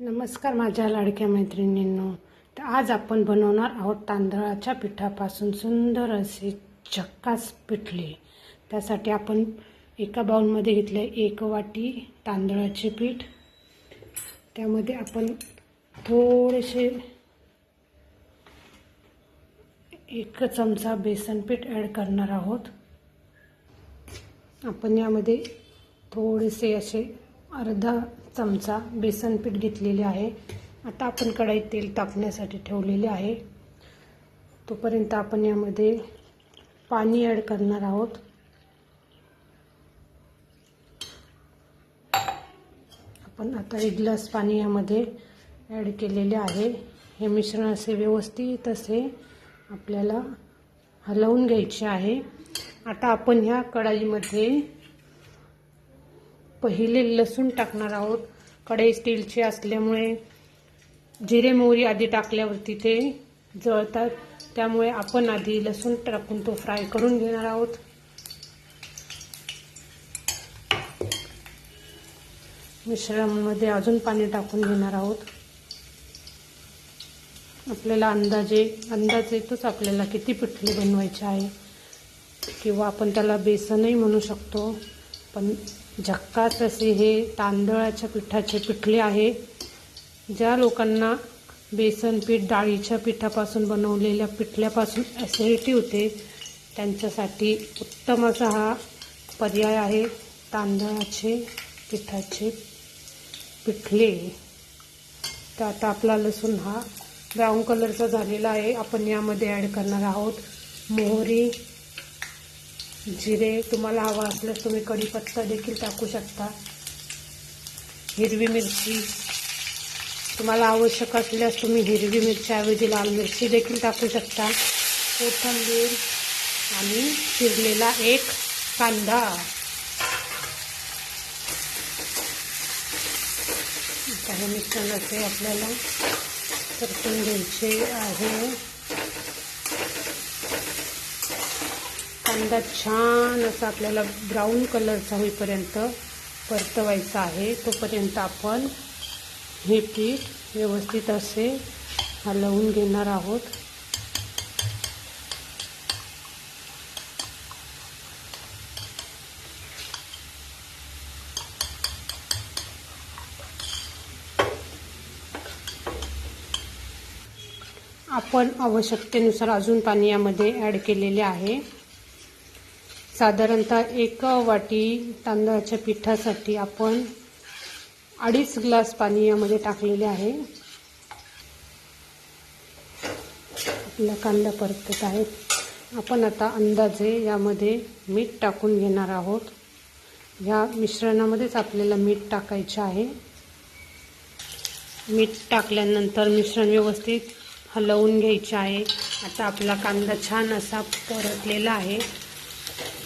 नमस्कार माझ्या लाडक्या मैत्रिणींनो. तर आज आपण बनवणार आहोत तांदळाच्या पिठापासून सुंदर असे झक्कास पिठले. त्यासाठी आपण एका बाउलमध्ये घेतले 1 वाटी तांदळाचे पीठ. त्यामध्ये आपण थोडेसे 1 चमचा बेसन पीठ ॲड करणार आहोत. आपण यामध्ये थोडेसे असे अर्धा चमचा बेसन पीठ घेतलेले आहे. आता आपण कढईत तेल तापण्यासाठी ठेवलेले आहे. तोपर्यंत आपण यामध्ये पाणी ॲड करणार आहोत. आपण आता 1 ग्लास पाणी यामध्ये ॲड केलेले आहे. हे मिश्रण असे व्यवस्थित असे आपल्याला हलवून घ्यायचे आहे. आता आपण ह्या कढईमध्ये पहिले लसूण टाकणार आहोत. कढई स्टीलची असल्यामुळे जिरे मोहरी आधी टाकल्यावरती ते जळतात, त्यामुळे आपण आधी लसूण टाकून तो फ्राय करून घेणार आहोत. मिश्रणामध्ये अजून पाणी टाकून घेणार आहोत. आपल्याला अंदाज येतोच आपल्याला किती पिठले बनवायचे आहे, किंवा आपण त्याला बेसनही म्हणू शकतो. पण झक्कास असे हे तांदळाच्या पिठाचे पिठले आहे. ज्या लोकांना बेसन पीठ डाळीच्या पिठापासून बनवलेल्या पिठल्यापासून ॲसिडिटी होते त्यांच्यासाठी उत्तम असा हा पर्याय आहे तांदळाचे पिठाचे पिठले. तर आता आपला लसूण हा ब्राऊन कलरचा झालेला आहे. आपण यामध्ये ॲड करणार आहोत मोहरी, जिरे. तुम्हाला हवा असल्यास तुम्ही कढीपत्ता देखील टाकू शकता. हिरवी मिरची तुम्हाला आवश्यक असल्यास तुम्ही हिरवी मिरचीऐवजी लाल मिरची देखील टाकू शकता. कोथिंबीर आणि चिरलेला 1 कांदा. काही मिश्रणाचे आपल्याला परतून घ्यायचे आहे. कांदा छान असा आपल्याला ब्राऊन कलरचा होईपर्यंत परतवायचा आहे. तोपर्यंत आपण हे पीठ व्यवस्थित असे हलवून घेणार आहोत. आपण आवश्यकतेनुसार अजून पाणी यामध्ये ॲड केलेले आहे. साधारणतः 1 वाटी तांदळाच्या पिठासाठी आपण 2.5 ग्लास पाणी यामध्ये टाकलेले आहे. आपला कांदा परतत आहे. आपण आता अंदाजे यामध्ये मीठ टाकून घेणार आहोत. या मिश्रणामध्येच आपल्याला मीठ टाकायचे आहे. मीठ टाकल्यानंतर मिश्रण व्यवस्थित हलवून घ्यायचे आहे. आता आपला कांदा छान असा परतलेला आहे.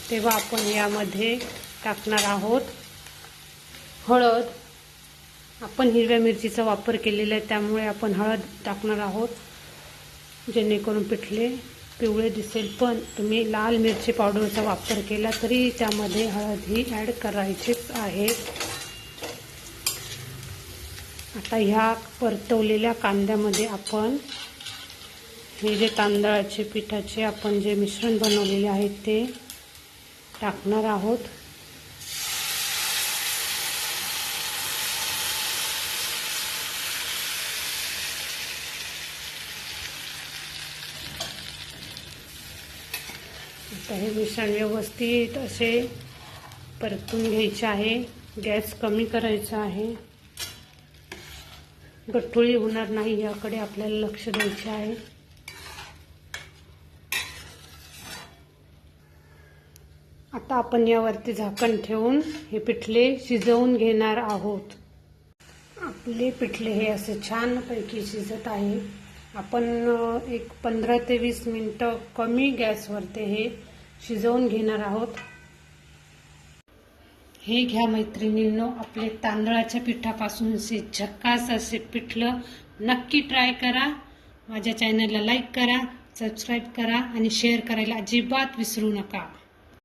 तेव्हा आपण यामध्ये टाकणार आहोत हळद. आपण हिरव्या मिरचीचा वापर केलेला आहे, त्यामुळे आपण हळद टाकणार आहोत, जेणेकरून पिठले पिवळे दिसेल. पण तुम्ही लाल मिरची पावडरचा वापर केला तरी त्यामध्ये हळद ही ॲड करायचीच आहे. आता ह्या परतवलेल्या कांद्यामध्ये आपण हे जे तांदळाचे पिठाचे आपण जे मिश्रण बनवलेले आहे ते टाकणार आहोत. आता हे मिश्रण व्यवस्थित असे परतून घ्यायचे आहे. गॅस कमी करायचा आहे. गठुळी होणार नाही याकडे आपल्याला लक्ष द्यायचे आहे. आता आपण यावरती झाकण ठेवून हे पिठले शिजवून घेणार आहोत. आपले पिठले हे असे छानपैकी शिजत आहे. आपण एक 15 ते 20 मिनिटं कमी गॅसवरती हे शिजवून घेणार आहोत. हे घ्या मैत्रिणींनो, आपले तांदळाच्या पिठापासून झक्कास असे पिठलं नक्की ट्राय करा. माझ्या चॅनलला लाईक करा, सबस्क्राईब करा आणि शेअर करायला अजिबात विसरू नका.